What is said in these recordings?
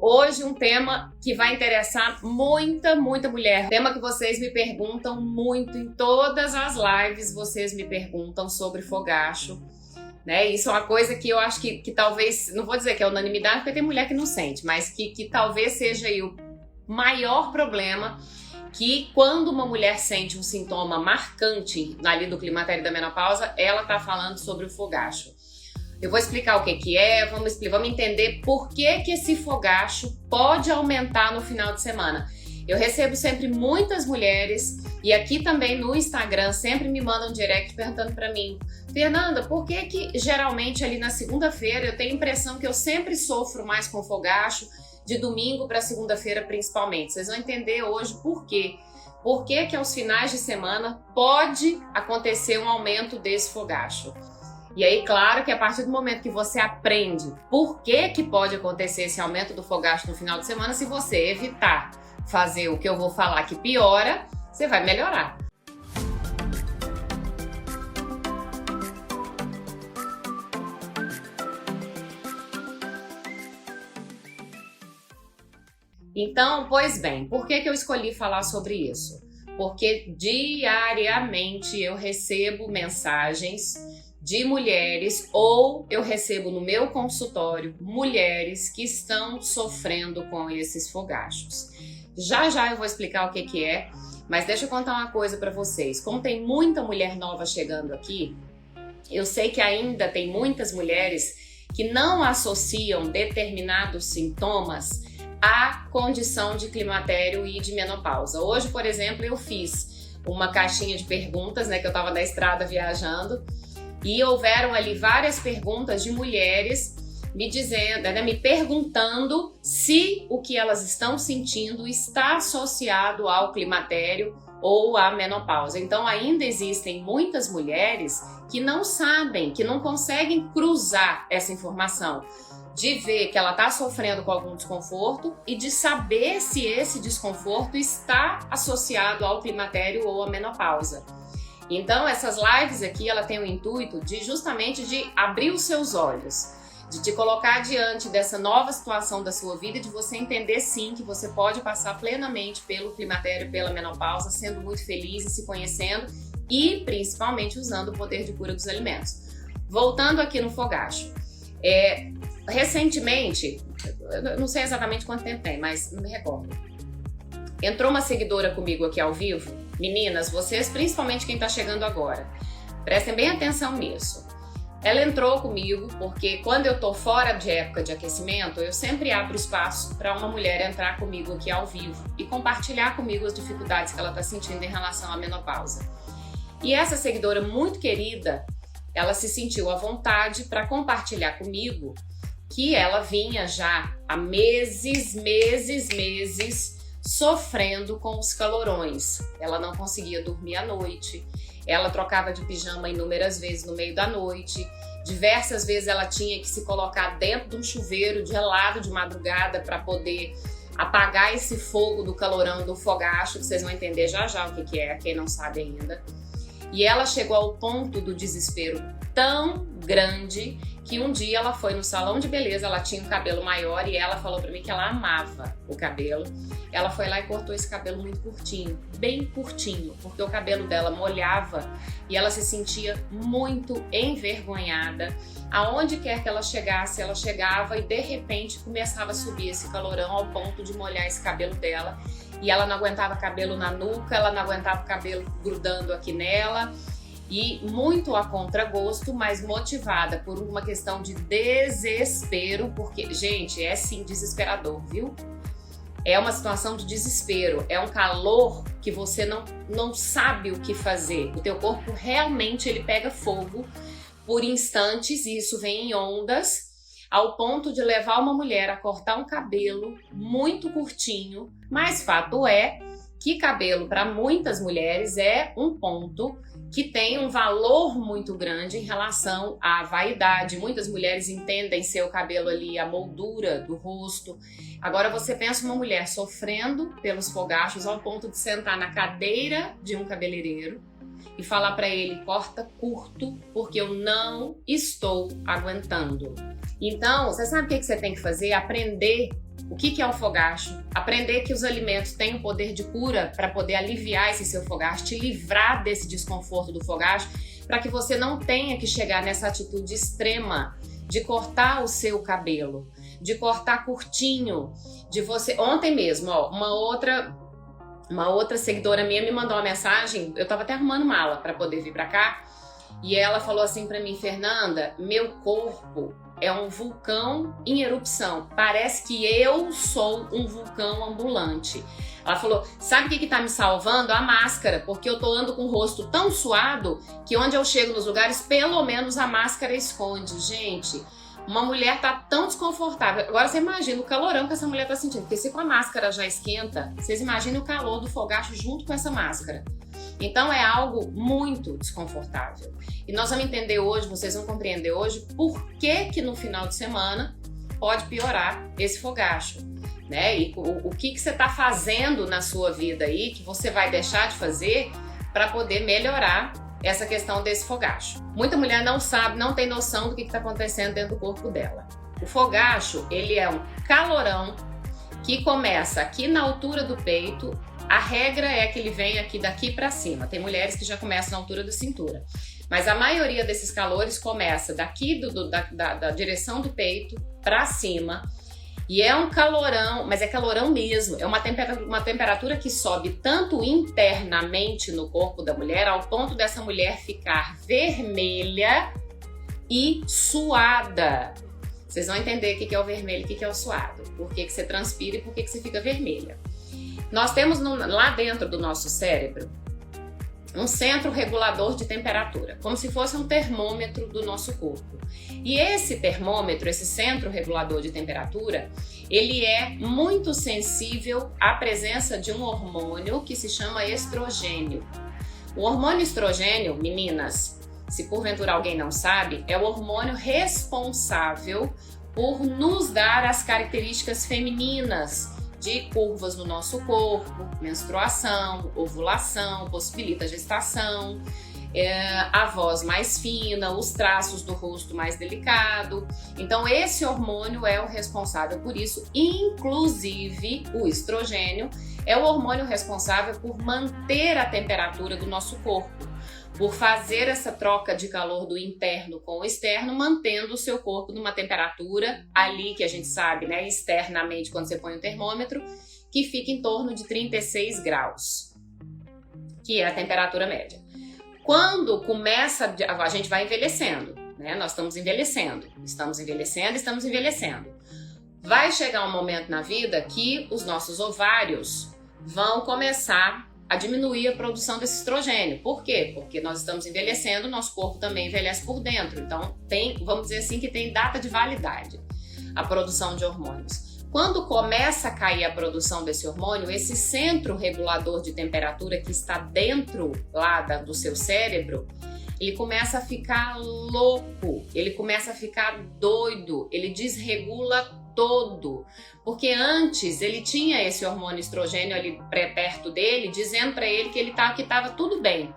Hoje um tema que vai interessar muita mulher. Tema que vocês me perguntam muito em todas as lives, vocês me perguntam sobre fogacho, né? Isso é uma coisa que eu acho que talvez, não vou dizer que é unanimidade, porque tem mulher que não sente, mas que talvez seja aí o maior problema, que quando uma mulher sente um sintoma marcante ali do climatério da menopausa, ela tá falando sobre o fogacho. Eu vou explicar o que é, vamos entender por que esse fogacho pode aumentar no final de semana. Eu recebo sempre muitas mulheres e aqui também no Instagram sempre me mandam direct perguntando para mim: Fernanda, por que geralmente ali na segunda-feira eu tenho a impressão que eu sempre sofro mais com fogacho, de domingo para segunda-feira principalmente? Vocês vão entender hoje por quê. Por que aos finais de semana pode acontecer um aumento desse fogacho. E aí, claro que a partir do momento que você aprende por que pode acontecer esse aumento do fogacho no final de semana, se você evitar fazer o que eu vou falar que piora, você vai melhorar. Então, pois bem, por que eu escolhi falar sobre isso? Porque diariamente eu recebo mensagens de mulheres, ou eu recebo no meu consultório mulheres que estão sofrendo com esses fogachos. Já eu vou explicar o que é, mas deixa eu contar uma coisa para vocês. Como tem muita mulher nova chegando aqui, eu sei que ainda tem muitas mulheres que não associam determinados sintomas à condição de climatério e de menopausa. Hoje, por exemplo, eu fiz uma caixinha de perguntas, né, que eu estava na estrada viajando, e houveram ali várias perguntas de mulheres me dizendo, né, me perguntando se o que elas estão sentindo está associado ao climatério ou à menopausa. Então ainda existem muitas mulheres que não sabem, que não conseguem cruzar essa informação, de ver que ela está sofrendo com algum desconforto e de saber se esse desconforto está associado ao climatério ou à menopausa. Então essas lives aqui, ela tem o intuito de justamente de abrir os seus olhos, de te colocar diante dessa nova situação da sua vida e de você entender sim que você pode passar plenamente pelo climatério, pela menopausa, sendo muito feliz e se conhecendo e principalmente usando o poder de cura dos alimentos. Voltando aqui no fogacho, recentemente, eu não sei exatamente quanto tempo tem, mas não me recordo, entrou uma seguidora comigo aqui ao vivo. Meninas, vocês, principalmente quem tá chegando agora, prestem bem atenção nisso. Ela entrou comigo porque quando eu tô fora de época de aquecimento, eu sempre abro espaço para uma mulher entrar comigo aqui ao vivo e compartilhar comigo as dificuldades que ela tá sentindo em relação à menopausa. E essa seguidora muito querida, ela se sentiu à vontade para compartilhar comigo que ela vinha já há meses sofrendo com os calorões. Ela não conseguia dormir à noite, ela trocava de pijama inúmeras vezes no meio da noite, diversas vezes ela tinha que se colocar dentro de um chuveiro gelado de madrugada para poder apagar esse fogo do calorão do fogacho, que vocês vão entender já o que é, quem não sabe ainda. E ela chegou ao ponto do desespero tão grande que um dia ela foi no salão de beleza, ela tinha um cabelo maior e ela falou pra mim que ela amava o cabelo. Ela foi lá e cortou esse cabelo muito curtinho, bem curtinho, porque o cabelo dela molhava e ela se sentia muito envergonhada. Aonde quer que ela chegasse, ela chegava e de repente começava a subir esse calorão ao ponto de molhar esse cabelo dela. E ela não aguentava cabelo na nuca, ela não aguentava o cabelo grudando aqui nela. E muito a contragosto, mas motivada por uma questão de desespero, porque, gente, é sim desesperador, viu? É uma situação de desespero, é um calor que você não sabe o que fazer. O teu corpo realmente ele pega fogo por instantes e isso vem em ondas, ao ponto de levar uma mulher a cortar um cabelo muito curtinho. Mas fato é que cabelo para muitas mulheres é um ponto que tem um valor muito grande em relação à vaidade. Muitas mulheres entendem seu cabelo ali, a moldura do rosto. Agora você pensa uma mulher sofrendo pelos fogachos ao ponto de sentar na cadeira de um cabeleireiro e falar para ele: corta curto porque eu não estou aguentando. Então, você sabe o que você tem que fazer? Aprender o que é o fogacho, aprender que os alimentos têm o poder de cura para poder aliviar esse seu fogacho, te livrar desse desconforto do fogacho, para que você não tenha que chegar nessa atitude extrema de cortar o seu cabelo, de cortar curtinho, de você... Ontem mesmo, ó, uma outra seguidora minha me mandou uma mensagem, eu tava até arrumando mala para poder vir para cá, e ela falou assim para mim: Fernanda, meu corpo é um vulcão em erupção, parece que eu sou um vulcão ambulante. Ela falou: sabe o que tá me salvando? A máscara, porque eu ando com o rosto tão suado que onde eu chego nos lugares, pelo menos a máscara esconde. Gente, uma mulher tá tão desconfortável. Agora você imagina o calorão que essa mulher tá sentindo, porque se com a máscara já esquenta, vocês imaginem o calor do fogacho junto com essa máscara. Então é algo muito desconfortável. E nós vamos entender hoje, vocês vão compreender hoje, por que no final de semana pode piorar esse fogacho, né? E o que você está fazendo na sua vida aí, que você vai deixar de fazer para poder melhorar essa questão desse fogacho. Muita mulher não sabe, não tem noção do que está acontecendo dentro do corpo dela. O fogacho, ele é um calorão que começa aqui na altura do peito. A regra é que ele vem daqui para cima. Tem mulheres que já começam na altura da cintura. Mas a maioria desses calores começa daqui da direção do peito para cima. E é um calorão, mas é calorão mesmo. É uma temperatura que sobe tanto internamente no corpo da mulher, ao ponto dessa mulher ficar vermelha e suada. Vocês vão entender o que é o vermelho e o que é o suado. Por que você transpira e por que você fica vermelha. Nós temos lá dentro do nosso cérebro um centro regulador de temperatura, como se fosse um termômetro do nosso corpo. E esse termômetro, esse centro regulador de temperatura, ele é muito sensível à presença de um hormônio que se chama estrogênio. O hormônio estrogênio, meninas, se porventura alguém não sabe, é o hormônio responsável por nos dar as características femininas de curvas no nosso corpo, menstruação, ovulação, possibilita a gestação, a voz mais fina, os traços do rosto mais delicado. Então esse hormônio é o responsável por isso, inclusive o estrogênio é o hormônio responsável por manter a temperatura do nosso corpo, por fazer essa troca de calor do interno com o externo, mantendo o seu corpo numa temperatura ali que a gente sabe, né, externamente quando você põe o termômetro, que fica em torno de 36 graus, que é a temperatura média. Quando começa, a gente vai envelhecendo, né? Nós estamos envelhecendo. Vai chegar um momento na vida que os nossos ovários vão começar a diminuir a produção desse estrogênio. Por quê? Porque nós estamos envelhecendo, nosso corpo também envelhece por dentro. Então vamos dizer assim, que tem data de validade a produção de hormônios. Quando começa a cair a produção desse hormônio, esse centro regulador de temperatura que está dentro lá do seu cérebro, ele começa a ficar louco, ele começa a ficar doido, ele desregula todo. Porque antes ele tinha esse hormônio estrogênio ali perto dele, dizendo para ele que estava tudo bem.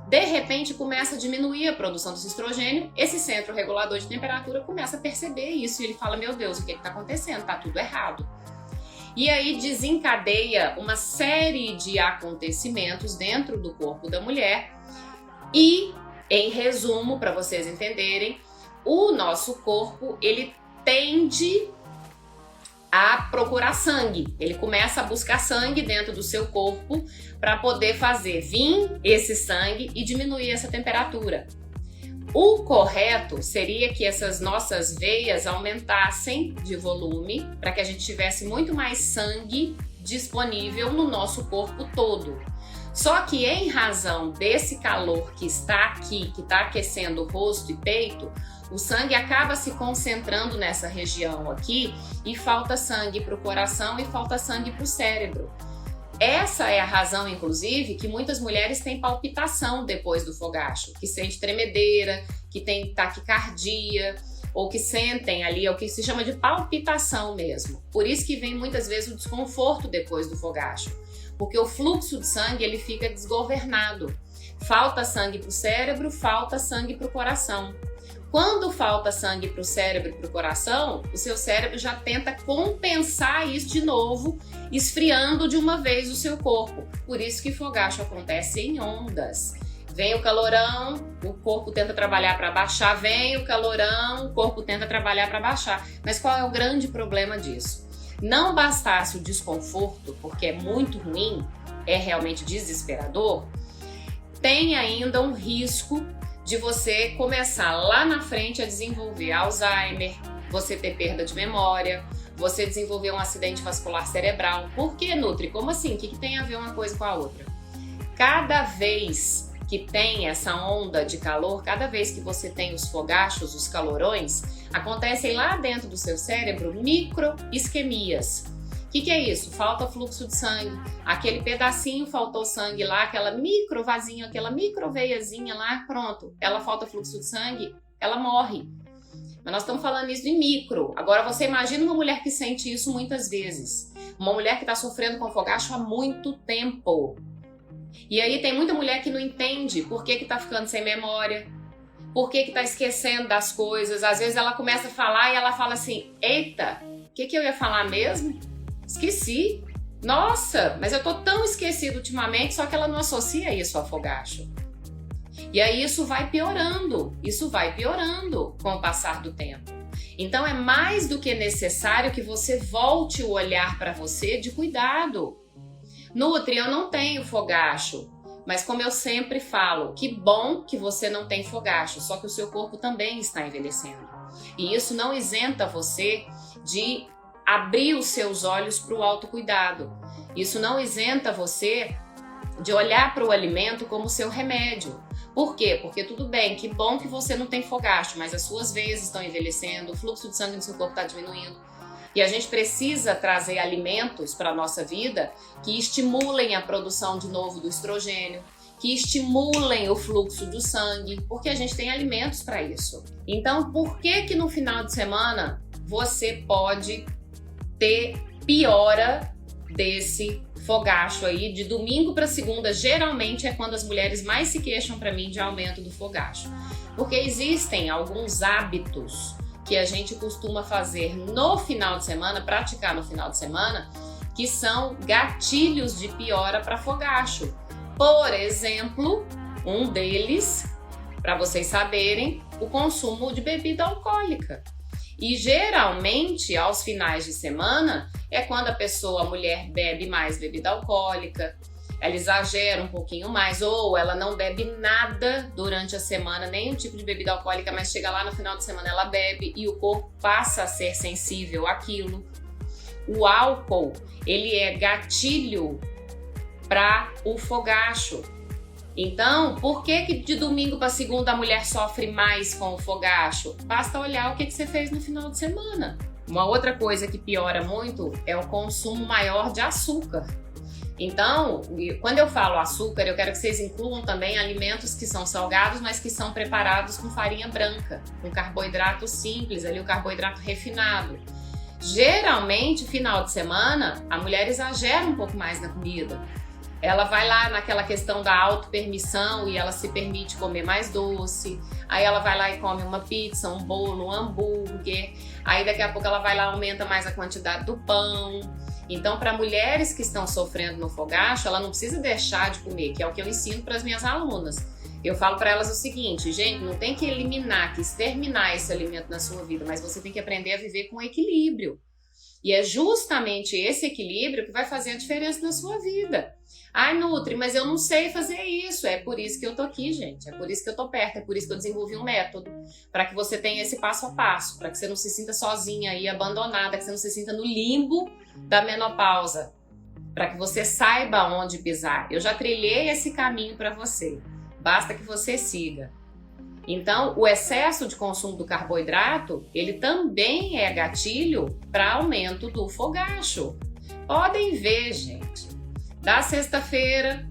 De repente começa a diminuir a produção desse estrogênio, esse centro regulador de temperatura começa a perceber isso e ele fala: meu Deus, o que está acontecendo? Está tudo errado. E aí desencadeia uma série de acontecimentos dentro do corpo da mulher e, em resumo, para vocês entenderem, o nosso corpo, ele tende a procurar sangue. Ele começa a buscar sangue dentro do seu corpo para poder fazer vir esse sangue e diminuir essa temperatura. O correto seria que essas nossas veias aumentassem de volume para que a gente tivesse muito mais sangue disponível no nosso corpo todo. Só que em razão desse calor que está aqui, que está aquecendo o rosto e peito, o sangue acaba se concentrando nessa região aqui e falta sangue para o coração e falta sangue para o cérebro. Essa é a razão, inclusive, que muitas mulheres têm palpitação depois do fogacho, que sente tremedeira, que tem taquicardia, ou que sentem ali, é o que se chama de palpitação mesmo. Por isso que vem muitas vezes o desconforto depois do fogacho, porque o fluxo de sangue ele fica desgovernado. Falta sangue para o cérebro, falta sangue para o coração. Quando falta sangue para o cérebro e para o coração, o seu cérebro já tenta compensar isso de novo, esfriando de uma vez o seu corpo. Por isso que fogacho acontece em ondas. Vem o calorão, o corpo tenta trabalhar para baixar, vem o calorão, o corpo tenta trabalhar para baixar. Mas qual é o grande problema disso? Não bastasse o desconforto, porque é muito ruim, é realmente desesperador, tem ainda um risco de você começar lá na frente a desenvolver Alzheimer, você ter perda de memória, você desenvolver um acidente vascular cerebral. Por que, Nutri? Como assim? O que tem a ver uma coisa com a outra? Cada vez que tem essa onda de calor, cada vez que você tem os fogachos, os calorões, acontecem lá dentro do seu cérebro microisquemias. O que é isso? Falta fluxo de sangue. Aquele pedacinho faltou sangue lá, aquela micro vasinho, aquela micro veiazinha lá, pronto. Ela falta fluxo de sangue, ela morre. Mas nós estamos falando isso de micro. Agora você imagina uma mulher que sente isso muitas vezes. Uma mulher que está sofrendo com fogacho há muito tempo. E aí tem muita mulher que não entende por que está ficando sem memória, por que está esquecendo das coisas. Às vezes ela começa a falar e ela fala assim, eita, o que eu ia falar mesmo? Esqueci. Nossa, mas eu tô tão esquecida ultimamente, só que ela não associa isso a fogacho. E aí isso vai piorando com o passar do tempo. Então é mais do que necessário que você volte o olhar para você de cuidado. Nutri, eu não tenho fogacho, mas como eu sempre falo, que bom que você não tem fogacho, só que o seu corpo também está envelhecendo. E isso não isenta você de abrir os seus olhos para o autocuidado. Isso não isenta você de olhar para o alimento como seu remédio. Por quê? Porque tudo bem, que bom que você não tem fogacho, mas as suas veias estão envelhecendo, o fluxo de sangue no seu corpo está diminuindo. E a gente precisa trazer alimentos para a nossa vida que estimulem a produção de novo do estrogênio, que estimulem o fluxo do sangue, porque a gente tem alimentos para isso. Então, por que no final de semana você pode ter piora desse fogacho aí? De domingo para segunda, geralmente é quando as mulheres mais se queixam para mim de aumento do fogacho. Porque existem alguns hábitos que a gente costuma fazer no final de semana, praticar no final de semana, que são gatilhos de piora para fogacho. Por exemplo, um deles, para vocês saberem, o consumo de bebida alcoólica. E geralmente, aos finais de semana, é quando a mulher bebe mais bebida alcoólica, ela exagera um pouquinho mais, ou ela não bebe nada durante a semana, nenhum tipo de bebida alcoólica, mas chega lá no final de semana ela bebe e o corpo passa a ser sensível àquilo. O álcool, ele é gatilho para o fogacho. Então, por que de domingo para segunda a mulher sofre mais com o fogacho? Basta olhar o que você fez no final de semana. Uma outra coisa que piora muito é o consumo maior de açúcar. Então, quando eu falo açúcar, eu quero que vocês incluam também alimentos que são salgados, mas que são preparados com farinha branca, com carboidrato simples, ali o carboidrato refinado. Geralmente, final de semana, a mulher exagera um pouco mais na comida. Ela vai lá naquela questão da autopermissão e ela se permite comer mais doce. Aí ela vai lá e come uma pizza, um bolo, um hambúrguer. Aí daqui a pouco ela vai lá e aumenta mais a quantidade do pão. Então, para mulheres que estão sofrendo no fogacho, ela não precisa deixar de comer, que é o que eu ensino para as minhas alunas. Eu falo para elas o seguinte, gente, não tem que eliminar, que exterminar esse alimento na sua vida, mas você tem que aprender a viver com equilíbrio. E é justamente esse equilíbrio que vai fazer a diferença na sua vida. Ai, Nutri, mas eu não sei fazer isso. É por isso que eu tô aqui, gente. É por isso que eu tô perto. É por isso que eu desenvolvi um método. Para que você tenha esse passo a passo. Para que você não se sinta sozinha aí, abandonada. Que você não se sinta no limbo da menopausa. Para que você saiba onde pisar. Eu já trilhei esse caminho para você. Basta que você siga. Então, o excesso de consumo do carboidrato, ele também é gatilho para aumento do fogacho. Podem ver, gente. Da sexta-feira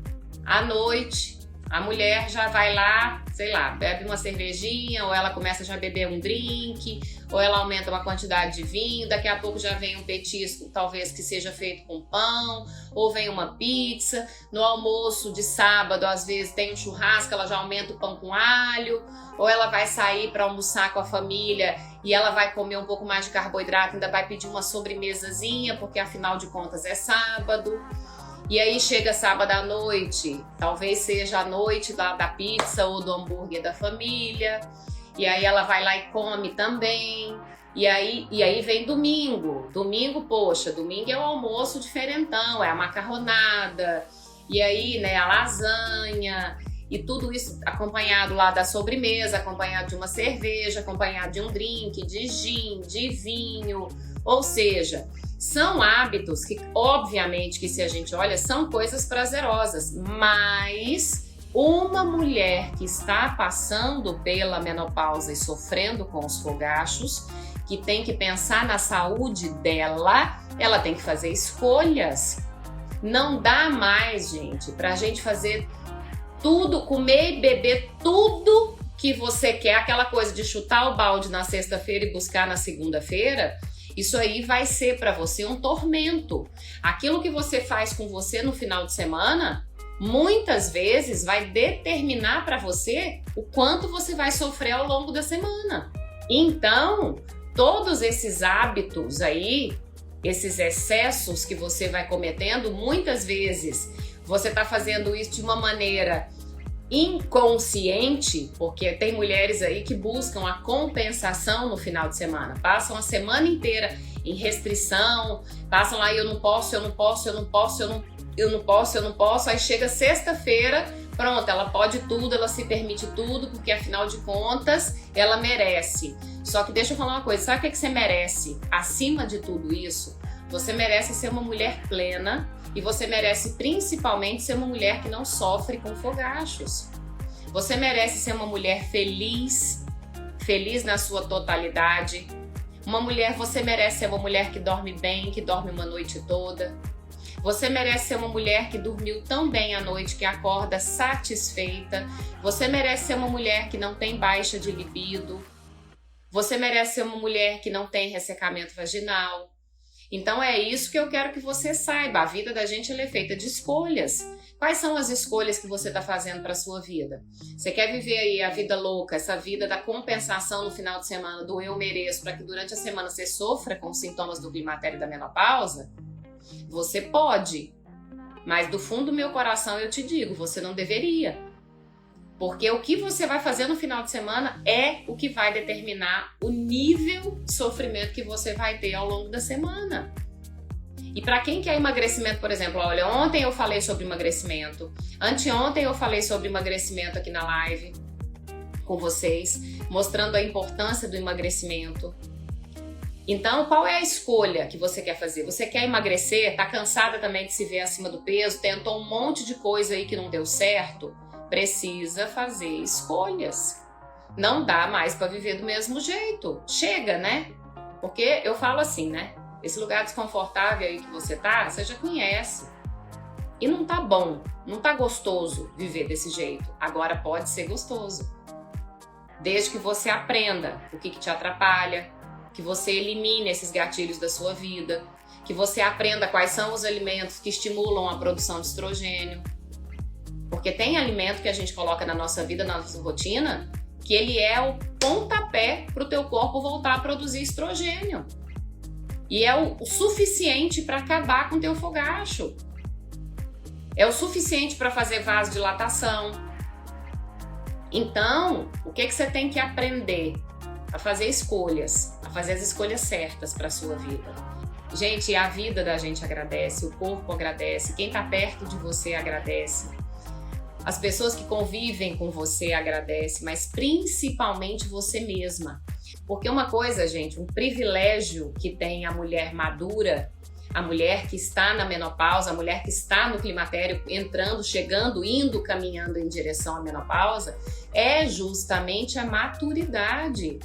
à noite, a mulher já vai lá, sei lá, bebe uma cervejinha, ou ela começa já a beber um drink, ou ela aumenta uma quantidade de vinho, daqui a pouco já vem um petisco, talvez que seja feito com pão, ou vem uma pizza. No almoço de sábado, às vezes tem um churrasco, ela já aumenta o pão com alho, ou ela vai sair para almoçar com a família e ela vai comer um pouco mais de carboidrato, ainda vai pedir uma sobremesazinha, porque afinal de contas é sábado. E aí chega sábado à noite, talvez seja a noite da pizza ou do hambúrguer da família, e aí ela vai lá e come também. E aí vem domingo. Poxa, domingo é o almoço diferentão, é a macarronada, e aí, né, a lasanha, e tudo isso acompanhado lá da sobremesa, acompanhado de uma cerveja, acompanhado de um drink, de gin, de vinho, ou seja, são hábitos que, obviamente, que se a gente olha, são coisas prazerosas, mas uma mulher que está passando pela menopausa e sofrendo com os fogachos, que tem que pensar na saúde dela, ela tem que fazer escolhas. Não dá mais, gente, pra gente fazer tudo, comer e beber tudo que você quer, aquela coisa de chutar o balde na sexta-feira e buscar na segunda-feira. Isso aí vai ser para você um tormento. Aquilo que você faz com você no final de semana, muitas vezes vai determinar para você o quanto você vai sofrer ao longo da semana. Então, todos esses hábitos aí, esses excessos que você vai cometendo, muitas vezes você está fazendo isso de uma maneira inconsciente, porque tem mulheres aí que buscam a compensação no final de semana, passam a semana inteira em restrição, passam lá, eu não posso, aí chega sexta-feira, pronto, ela pode tudo, ela se permite tudo, porque afinal de contas, ela merece. Só que deixa eu falar uma coisa, sabe o que você merece? Acima de tudo isso, você merece ser uma mulher plena, e você merece principalmente ser uma mulher que não sofre com fogachos. Você merece ser uma mulher feliz, feliz na sua totalidade. Você merece ser uma mulher que dorme bem, que dorme uma noite toda. Você merece ser uma mulher que dormiu tão bem à noite que acorda satisfeita. Você merece ser uma mulher que não tem baixa de libido. Você merece ser uma mulher que não tem ressecamento vaginal. Então é isso que eu quero que você saiba. A vida da gente ela é feita de escolhas. Quais são as escolhas que você está fazendo para a sua vida? Você quer viver aí a vida louca, essa vida da compensação no final de semana, do eu mereço, para que durante a semana você sofra com os sintomas do climatério e da menopausa? Você pode, mas do fundo do meu coração eu te digo, você não deveria. Porque o que você vai fazer no final de semana é o que vai determinar o nível de sofrimento que você vai ter ao longo da semana. E para quem quer emagrecimento, por exemplo, olha, ontem eu falei sobre emagrecimento, anteontem eu falei sobre emagrecimento aqui na live com vocês, mostrando a importância do emagrecimento. Então, qual é a escolha que você quer fazer? Você quer emagrecer? Tá cansada também de se ver acima do peso? Tentou um monte de coisa aí que não deu certo? Precisa fazer escolhas. Não dá mais para viver do mesmo jeito. Chega, né? Porque eu falo assim, né? Esse lugar desconfortável aí que você tá, você já conhece. E não tá bom, não tá gostoso viver desse jeito. Agora pode ser gostoso. Desde que você aprenda o que te atrapalha, que você elimine esses gatilhos da sua vida, que você aprenda quais são os alimentos que estimulam a produção de estrogênio. Porque tem alimento que a gente coloca na nossa vida, na nossa rotina, que ele é o pontapé para o teu corpo voltar a produzir estrogênio. E é o suficiente para acabar com o teu fogacho. É o suficiente para fazer vasodilatação. Então, o que você tem que aprender? A fazer escolhas, a fazer as escolhas certas para a sua vida. Gente, a vida da gente agradece, o corpo agradece, quem está perto de você agradece. As pessoas que convivem com você agradecem, mas principalmente você mesma. Porque uma coisa, gente, um privilégio que tem a mulher madura, a mulher que está na menopausa, a mulher que está no climatério, entrando, chegando, indo, caminhando em direção à menopausa, é justamente a maturidade.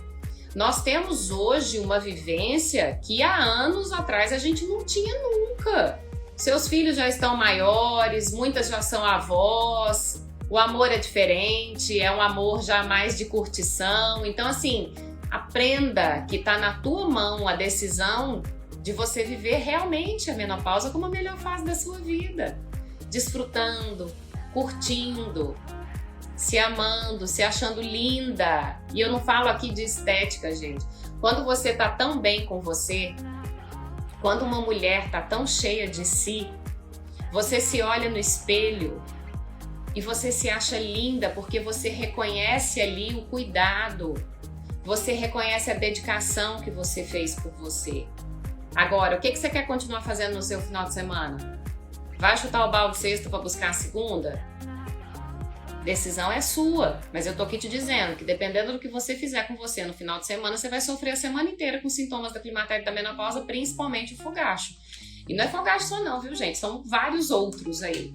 Nós temos hoje uma vivência que há anos atrás a gente não tinha nunca. Seus filhos já estão maiores, muitas já são avós, O amor é diferente, é um amor já mais de curtição. Então, assim, aprenda que tá na tua mão a decisão de você viver realmente a menopausa como a melhor fase da sua vida. Desfrutando, curtindo, se amando, se achando linda. E eu não falo aqui de estética, gente. Quando você tá tão bem com você, quando uma mulher tá tão cheia de si, você se olha no espelho e você se acha linda porque você reconhece ali o cuidado, você reconhece a dedicação que você fez por você. Agora, o que você quer continuar fazendo no seu final de semana? Vai chutar o balde sexta para buscar a segunda? Decisão é sua, mas eu tô aqui te dizendo que dependendo do que você fizer com você no final de semana, você vai sofrer a semana inteira com sintomas da climatéria e da menopausa, principalmente o fogacho. E não é fogacho só não, viu, gente? São vários outros aí.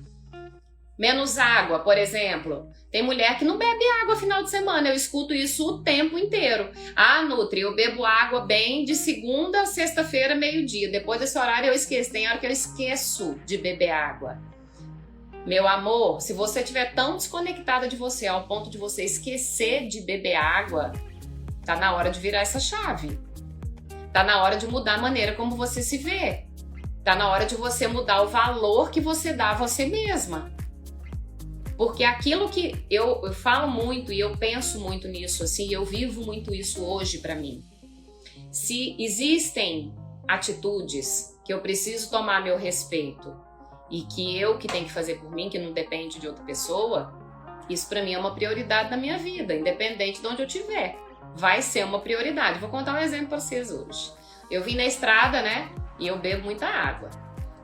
Menos água, por exemplo. Tem mulher que não bebe água final de semana. Eu escuto isso o tempo inteiro. Ah, Nutri, eu bebo água bem de segunda a sexta-feira, meio-dia. Depois desse horário eu esqueço. Tem hora que eu esqueço de beber água. Meu amor, se você estiver tão desconectada de você ao ponto de você esquecer de beber água, tá na hora de virar essa chave. Tá na hora de mudar a maneira como você se vê. Tá na hora de você mudar o valor que você dá a você mesma. Porque aquilo que eu falo muito e eu penso muito nisso, assim, eu vivo muito isso hoje pra mim. Se existem atitudes que eu preciso tomar meu respeito e que eu que tenho que fazer por mim, que não depende de outra pessoa, isso pra mim é uma prioridade na minha vida, independente de onde eu estiver. Vai ser uma prioridade. Vou contar um exemplo pra vocês hoje. Eu vim na estrada, né? E eu bebo muita água.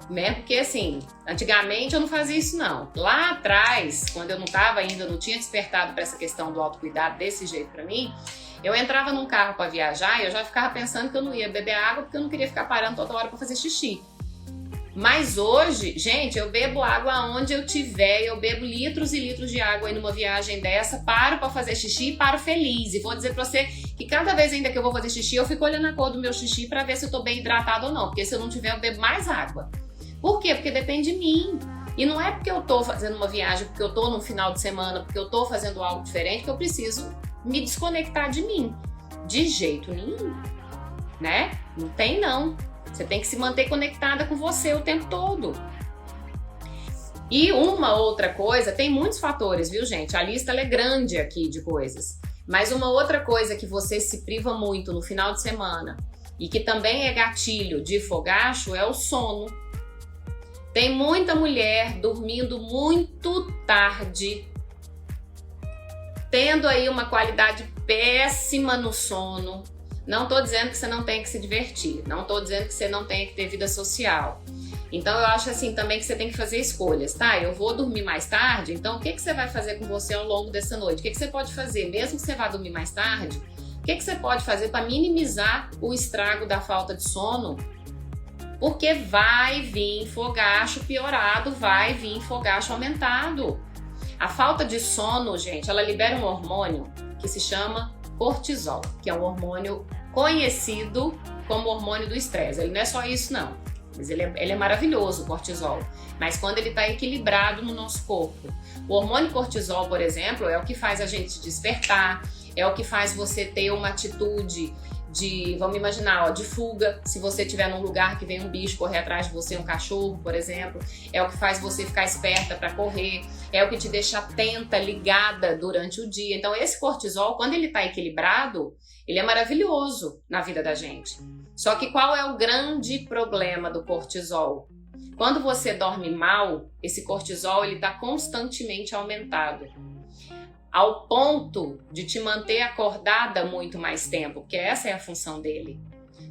Né? Porque assim, antigamente eu não fazia isso não. Lá atrás, quando eu não tava ainda, não tinha despertado para essa questão do autocuidado desse jeito para mim, eu entrava num carro para viajar e eu já ficava pensando que eu não ia beber água porque eu não queria ficar parando toda hora para fazer xixi. Mas hoje, gente, eu bebo água aonde eu tiver, eu bebo litros e litros de água aí numa viagem dessa, paro para fazer xixi e paro feliz. E vou dizer pra você que cada vez ainda que eu vou fazer xixi, eu fico olhando a cor do meu xixi para ver se eu tô bem hidratado ou não, porque se eu não tiver, eu bebo mais água. Por quê? Porque depende de mim. E não é porque eu tô fazendo uma viagem, porque eu tô num final de semana, porque eu tô fazendo algo diferente, que eu preciso me desconectar de mim. De jeito nenhum, né? Não tem não. Você tem que se manter conectada com você o tempo todo. E uma outra coisa, tem muitos fatores, viu, gente? A lista ela é grande aqui de coisas. Mas uma outra coisa que você se priva muito no final de semana e que também é gatilho de fogacho é o sono. Tem muita mulher dormindo muito tarde, tendo aí uma qualidade péssima no sono. Não tô dizendo que você não tem que se divertir, não tô dizendo que você não tem que ter vida social. Então eu acho assim também que você tem que fazer escolhas, tá? Eu vou dormir mais tarde, então o que você vai fazer com você ao longo dessa noite? O que você pode fazer, mesmo que você vá dormir mais tarde, o que você pode fazer para minimizar o estrago da falta de sono? Porque vai vir fogacho piorado, vai vir fogacho aumentado. A falta de sono, gente, ela libera um hormônio que se chama cortisol, que é um hormônio conhecido como hormônio do estresse. Ele não é só isso, não. Mas ele é maravilhoso, o cortisol. Mas quando ele está equilibrado no nosso corpo. O hormônio cortisol, por exemplo, é o que faz a gente despertar, é o que faz você ter uma atitude de, vamos imaginar, ó, de fuga, se você estiver num lugar que vem um bicho correr atrás de você, um cachorro, por exemplo, é o que faz você ficar esperta para correr, é o que te deixa atenta, ligada durante o dia. Então esse cortisol, quando ele está equilibrado, ele é maravilhoso na vida da gente. Só que qual é o grande problema do cortisol? Quando você dorme mal, esse cortisol ele está constantemente aumentado, ao ponto de te manter acordada muito mais tempo, porque essa é a função dele.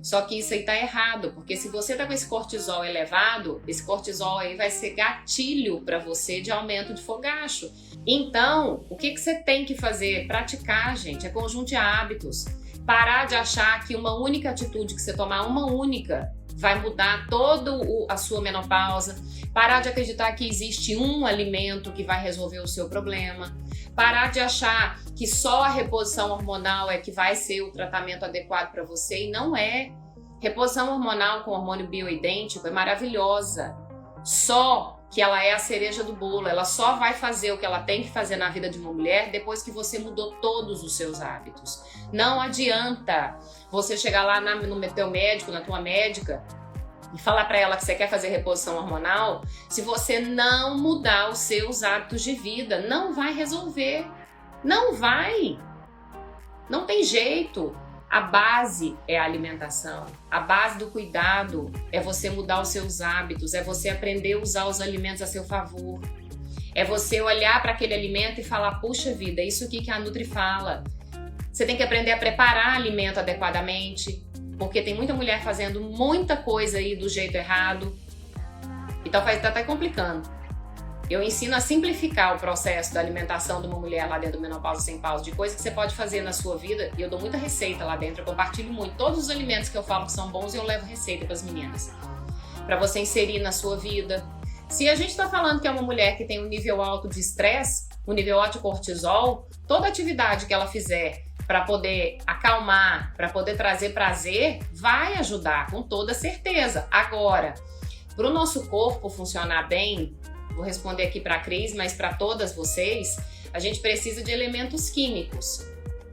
Só que isso aí tá errado, porque se você tá com esse cortisol elevado, esse cortisol aí vai ser gatilho para você de aumento de fogacho. Então, o que você tem que fazer? Praticar, gente, é conjunto de hábitos. Parar de achar que uma única atitude que você tomar, uma única, vai mudar toda a sua menopausa. Parar de acreditar que existe um alimento que vai resolver o seu problema. Parar de achar que só a reposição hormonal é que vai ser o tratamento adequado para você, e não é. Reposição hormonal com hormônio bioidêntico é maravilhosa. Só que ela é a cereja do bolo. Ela só vai fazer o que ela tem que fazer na vida de uma mulher depois que você mudou todos os seus hábitos. Não adianta você chegar lá no teu médico, na tua médica, e falar para ela que você quer fazer reposição hormonal, se você não mudar os seus hábitos de vida. Não vai resolver. Não vai. Não tem jeito. A base é a alimentação. A base do cuidado é você mudar os seus hábitos, é você aprender a usar os alimentos a seu favor. É você olhar para aquele alimento e falar, puxa vida, isso aqui que a Nutri fala. Você tem que aprender a preparar alimento adequadamente, porque tem muita mulher fazendo muita coisa aí do jeito errado. Então tá até complicando. Eu ensino a simplificar o processo da alimentação de uma mulher lá dentro do Menopausa Sem Pausa, de coisas que você pode fazer na sua vida, e eu dou muita receita lá dentro, eu compartilho muito. Todos os alimentos que eu falo que são bons, eu levo receita para as meninas, para você inserir na sua vida. Se a gente está falando que é uma mulher que tem um nível alto de estresse, um nível alto de cortisol, toda atividade que ela fizer para poder acalmar, para poder trazer prazer, vai ajudar, com toda certeza. Agora, para o nosso corpo funcionar bem, vou responder aqui para a Cris, mas para todas vocês, a gente precisa de elementos químicos.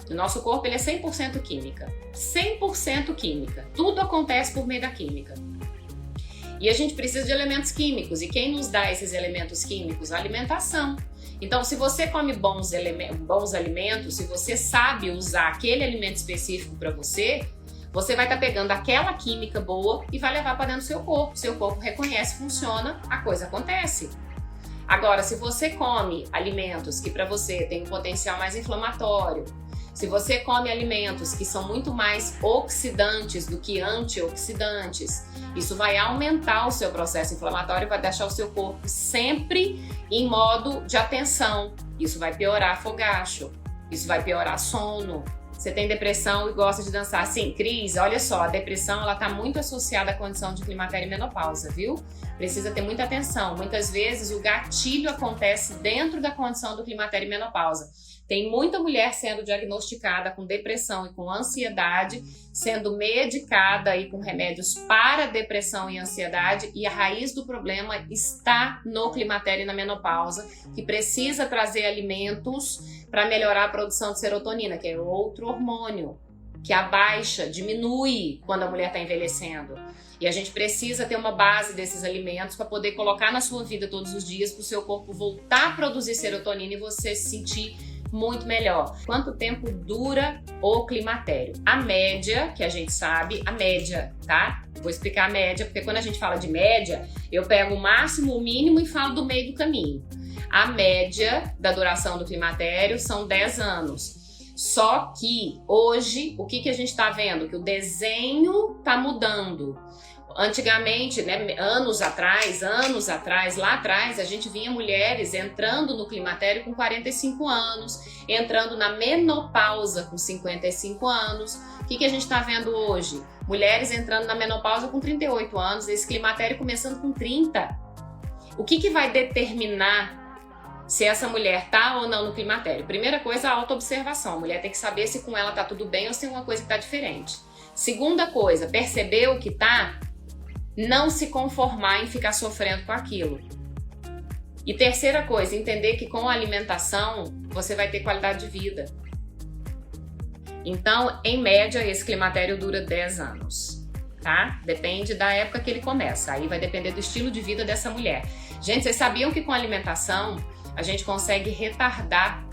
O nosso corpo ele é 100% química. 100% química. Tudo acontece por meio da química. E a gente precisa de elementos químicos. E quem nos dá esses elementos químicos? A alimentação. Então, se você come bons alimentos, se você sabe usar aquele alimento específico para você, você vai estar pegando aquela química boa e vai levar para dentro do seu corpo. Seu corpo reconhece, funciona, a coisa acontece. Agora, se você come alimentos que para você tem um potencial mais inflamatório, se você come alimentos que são muito mais oxidantes do que antioxidantes, isso vai aumentar o seu processo inflamatório e vai deixar o seu corpo sempre em modo de atenção. Isso vai piorar fogacho, isso vai piorar sono. Você tem depressão e gosta de dançar. Sim, Cris, olha só, a depressão ela está muito associada à condição de climatério e menopausa, viu? Precisa ter muita atenção. Muitas vezes o gatilho acontece dentro da condição do climatério e menopausa. Tem muita mulher sendo diagnosticada com depressão e com ansiedade, sendo medicada aí com remédios para depressão e ansiedade, e a raiz do problema está no climatério e na menopausa, que precisa trazer alimentos para melhorar a produção de serotonina, que é outro hormônio que abaixa, diminui quando a mulher está envelhecendo. E a gente precisa ter uma base desses alimentos para poder colocar na sua vida todos os dias, para o seu corpo voltar a produzir serotonina e você se sentir muito melhor. Quanto tempo dura o climatério? A média, que a gente sabe, a média, tá? Vou explicar a média, porque quando a gente fala de média, eu pego o máximo, o mínimo e falo do meio do caminho. A média da duração do climatério são 10 anos. Só que hoje, o que a gente está vendo? Que o desenho está mudando. Antigamente, né, anos atrás, lá atrás, a gente vinha mulheres entrando no climatério com 45 anos, entrando na menopausa com 55 anos. O que a gente está vendo hoje? Mulheres entrando na menopausa com 38 anos, esse climatério começando com 30. O que vai determinar se essa mulher tá ou não no climatério? Primeira coisa, a autoobservação. A mulher tem que saber se com ela tá tudo bem ou se tem uma coisa que tá diferente. Segunda coisa, perceber o que tá, não se conformar em ficar sofrendo com aquilo. E terceira coisa, entender que com a alimentação você vai ter qualidade de vida. Então, em média, esse climatério dura 10 anos, tá? Depende da época que ele começa. Aí vai depender do estilo de vida dessa mulher. Gente, vocês sabiam que com a alimentação a gente consegue retardar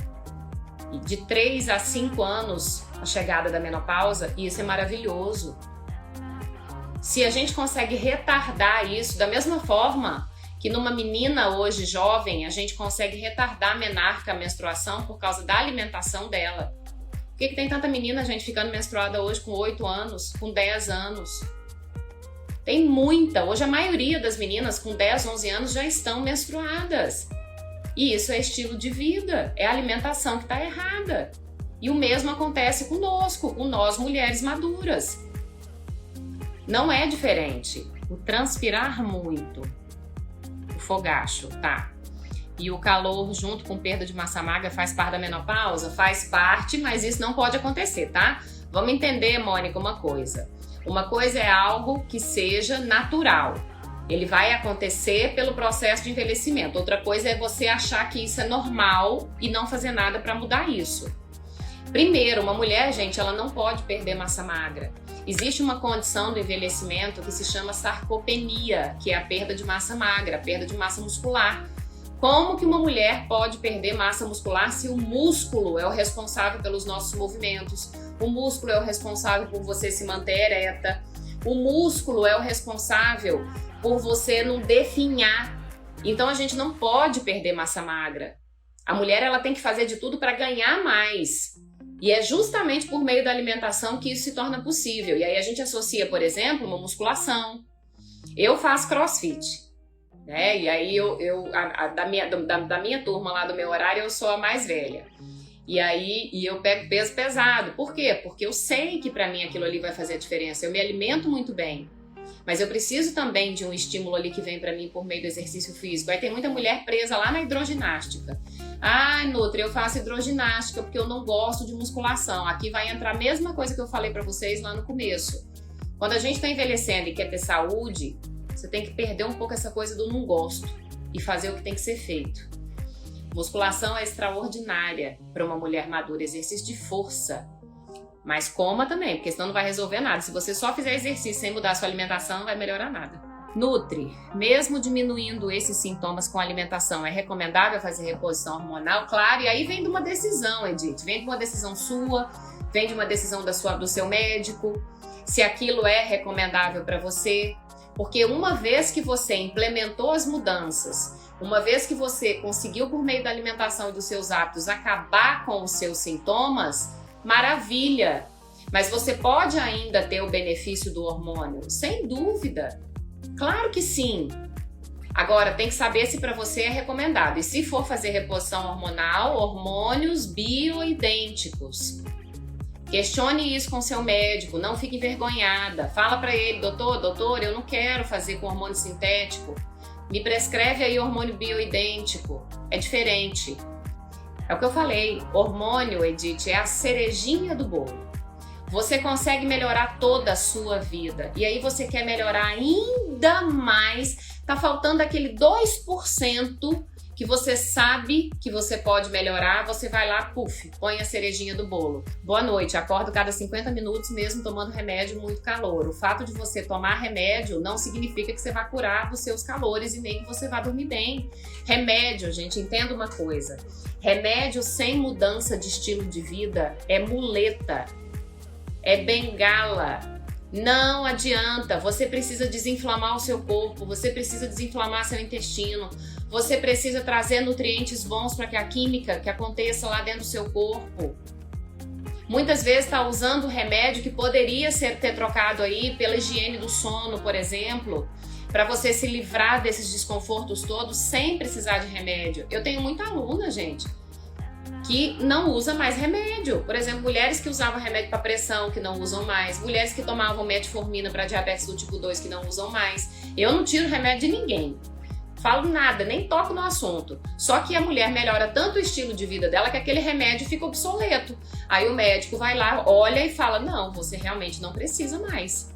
de 3 a 5 anos a chegada da menopausa? E isso é maravilhoso. Se a gente consegue retardar isso da mesma forma que numa menina hoje jovem, a gente consegue retardar a menarca, a menstruação, por causa da alimentação dela. Por que tem tanta menina, gente, ficando menstruada hoje com 8 anos, com 10 anos? Tem muita. Hoje a maioria das meninas com 10, 11 anos já estão menstruadas. E isso é estilo de vida, é a alimentação que está errada. E o mesmo acontece conosco, com nós mulheres maduras. Não é diferente. O transpirar muito, o fogacho, tá? E o calor junto com perda de massa magra faz parte da menopausa? Faz parte, mas isso não pode acontecer, tá? Vamos entender, Mônica, uma coisa. Uma coisa é algo que seja natural. Ele vai acontecer pelo processo de envelhecimento. Outra coisa é você achar que isso é normal e não fazer nada para mudar isso. Primeiro, uma mulher, gente, ela não pode perder massa magra. Existe uma condição do envelhecimento que se chama sarcopenia, que é a perda de massa magra, a perda de massa muscular. Como que uma mulher pode perder massa muscular se o músculo é o responsável pelos nossos movimentos? O músculo é o responsável por você se manter ereta. O músculo é o responsável por você não definhar. Então a gente não pode perder massa magra. A mulher ela tem que fazer de tudo para ganhar mais. E é justamente por meio da alimentação que isso se torna possível. E aí a gente associa, por exemplo, uma musculação. Eu faço crossfit, né? E aí da minha turma lá do meu horário, eu sou a mais velha. E aí eu pego peso pesado. Por quê? Porque eu sei que para mim aquilo ali vai fazer a diferença. Eu me alimento muito bem. Mas eu preciso também de um estímulo ali que vem para mim por meio do exercício físico. Aí tem muita mulher presa lá na hidroginástica. Ai, Nutri, eu faço hidroginástica porque eu não gosto de musculação. Aqui vai entrar a mesma coisa que eu falei para vocês lá no começo. Quando a gente está envelhecendo e quer ter saúde, você tem que perder um pouco essa coisa do não gosto e fazer o que tem que ser feito. Musculação é extraordinária para uma mulher madura, exercício de força. Mas coma também, porque senão não vai resolver nada. Se você só fizer exercício sem mudar a sua alimentação, não vai melhorar nada. Nutri, mesmo diminuindo esses sintomas com a alimentação, é recomendável fazer reposição hormonal? Claro, e aí vem de uma decisão, Edith. Vem de uma decisão sua, vem de uma decisão do seu médico, se aquilo é recomendável para você. Porque uma vez que você implementou as mudanças, uma vez que você conseguiu, por meio da alimentação e dos seus hábitos, acabar com os seus sintomas, maravilha! Mas você pode ainda ter o benefício do hormônio? Sem dúvida! Claro que sim! Agora, tem que saber se para você é recomendado. E se for fazer reposição hormonal, hormônios bioidênticos. Questione isso com seu médico, não fique envergonhada. Fala para ele, doutor, eu não quero fazer com hormônio sintético. Me prescreve aí hormônio bioidêntico. É diferente. É o que eu falei, hormônio, Edith, é a cerejinha do bolo. Você consegue melhorar toda a sua vida e aí você quer melhorar ainda mais, tá faltando aquele 2% que você sabe que você pode melhorar, você vai lá, puf, põe a cerejinha do bolo. Boa noite, acordo cada 50 minutos mesmo tomando remédio muito calor. O fato de você tomar remédio não significa que você vai curar dos seus calores e nem que você vai dormir bem. Remédio, gente, entenda uma coisa, remédio sem mudança de estilo de vida é muleta, é bengala. Não adianta, você precisa desinflamar o seu corpo, você precisa desinflamar seu intestino, você precisa trazer nutrientes bons para que a química que aconteça lá dentro do seu corpo. Muitas vezes está usando remédio que poderia ter trocado aí pela higiene do sono, por exemplo, para você se livrar desses desconfortos todos sem precisar de remédio. Eu tenho muita aluna, gente, que não usa mais remédio. Por exemplo, mulheres que usavam remédio para pressão, que não usam mais. Mulheres que tomavam metformina para diabetes do tipo 2, que não usam mais. Eu não tiro remédio de ninguém. Falo nada, nem toco no assunto. Só que a mulher melhora tanto o estilo de vida dela que aquele remédio fica obsoleto. Aí o médico vai lá, olha e fala, não, você realmente não precisa mais.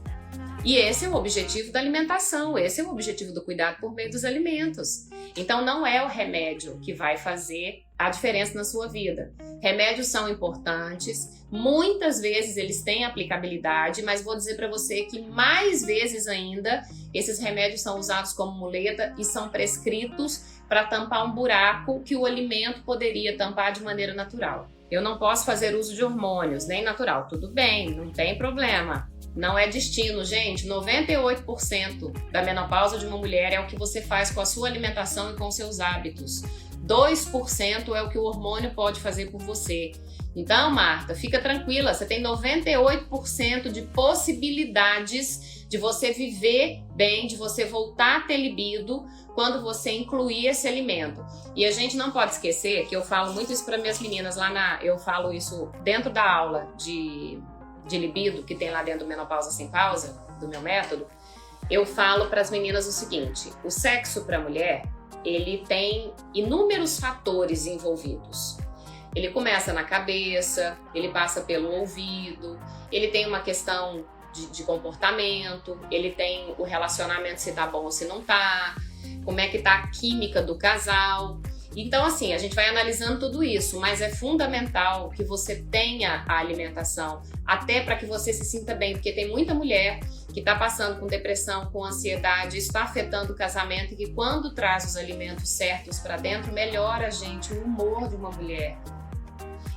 E esse é o objetivo da alimentação, esse é o objetivo do cuidado por meio dos alimentos. Então não é o remédio que vai fazer a diferença na sua vida. Remédios são importantes, muitas vezes eles têm aplicabilidade, mas vou dizer para você que mais vezes ainda esses remédios são usados como muleta e são prescritos para tampar um buraco que o alimento poderia tampar de maneira natural. Eu não posso fazer uso de hormônios, nem natural. Tudo bem, não tem problema. Não é destino, gente. 98% da menopausa de uma mulher é o que você faz com a sua alimentação e com seus hábitos. 2% é o que o hormônio pode fazer por você. Então, Marta, fica tranquila, você tem 98% de possibilidades de você viver bem, de você voltar a ter libido quando você incluir esse alimento. E a gente não pode esquecer que eu falo muito isso para minhas meninas eu falo isso dentro da aula de libido que tem lá dentro do Menopausa Sem Pausa, do meu método. Eu falo para as meninas o seguinte, o sexo para a mulher, ele tem inúmeros fatores envolvidos. Ele começa na cabeça, ele passa pelo ouvido, ele tem uma questão de comportamento, ele tem o relacionamento se tá bom ou se não tá, como é que tá a química do casal. Então, assim, a gente vai analisando tudo isso, mas é fundamental que você tenha a alimentação, até para que você se sinta bem, porque tem muita mulher que está passando com depressão, com ansiedade, isso está afetando o casamento, e que quando traz os alimentos certos para dentro, melhora, gente, o humor de uma mulher.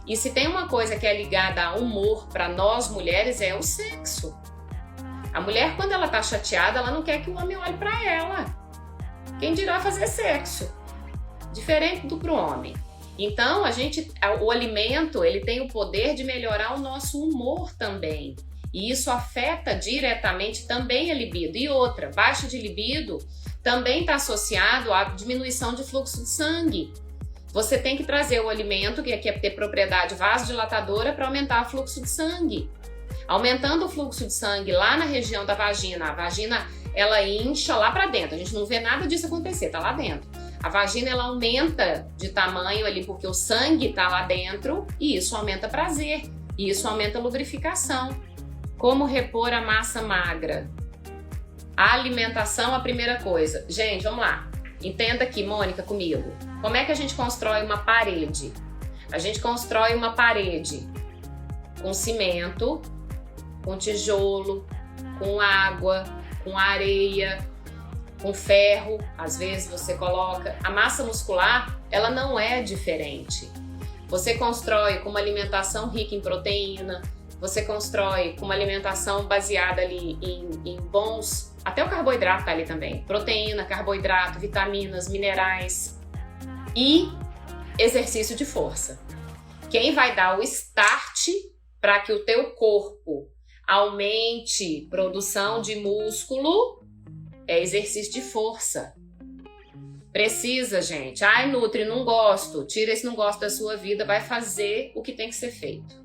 E se tem uma coisa que é ligada a humor para nós mulheres, é o sexo. A mulher, quando ela tá chateada, ela não quer que o homem olhe para ela. Quem dirá fazer sexo? Diferente do pro homem. Então, o alimento, ele tem o poder de melhorar o nosso humor também. E isso afeta diretamente também a libido. E outra, baixa de libido também está associado à diminuição de fluxo de sangue. Você tem que trazer o alimento, que aqui é ter propriedade vasodilatadora, para aumentar o fluxo de sangue. Aumentando o fluxo de sangue lá na região da vagina, a vagina ela incha lá para dentro. A gente não vê nada disso acontecer, tá lá dentro. A vagina ela aumenta de tamanho ali porque o sangue tá lá dentro e isso aumenta prazer, e isso aumenta a lubrificação. Como repor a massa magra? A alimentação, a primeira coisa. Gente, vamos lá. Entenda aqui, Mônica, comigo. Como é que a gente constrói uma parede? A gente constrói uma parede com cimento, com tijolo, com água, com areia, com ferro, às vezes você coloca. A massa muscular, ela não é diferente. Você constrói com uma alimentação rica em proteína, você constrói com uma alimentação baseada ali em bons, até o carboidrato tá ali também, proteína, carboidrato, vitaminas, minerais e exercício de força. Quem vai dar o start para que o teu corpo aumente produção de músculo é exercício de força. Precisa, gente. Ai, Nutri, não gosto. Tira esse não gosto da sua vida. Vai fazer o que tem que ser feito.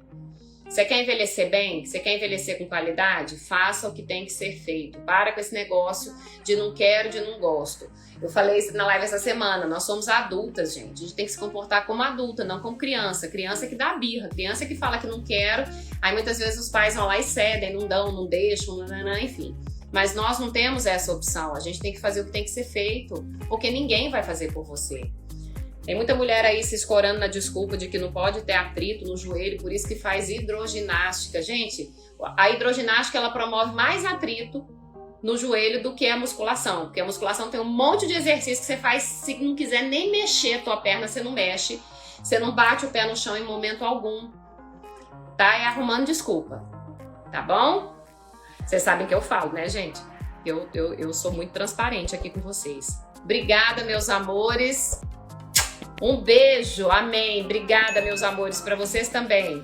Você quer envelhecer bem? Você quer envelhecer com qualidade? Faça o que tem que ser feito. Para com esse negócio de não quero, de não gosto. Eu falei isso na live essa semana. Nós somos adultas, gente. A gente tem que se comportar como adulta, não como criança. Criança que dá birra. Criança que fala que não quero. Aí muitas vezes os pais vão lá e cedem, não dão, não deixam, enfim. Mas nós não temos essa opção, a gente tem que fazer o que tem que ser feito, porque ninguém vai fazer por você. Tem muita mulher aí se escorando na desculpa de que não pode ter atrito no joelho, por isso que faz hidroginástica. Gente, a hidroginástica ela promove mais atrito no joelho do que a musculação, porque a musculação tem um monte de exercício que você faz, se não quiser nem mexer a tua perna, você não mexe, você não bate o pé no chão em momento algum, tá? É arrumando desculpa, tá bom? Vocês sabem que eu falo, né, gente? Eu sou muito transparente aqui com vocês. Obrigada, meus amores. Um beijo, amém. Obrigada, meus amores, para vocês também.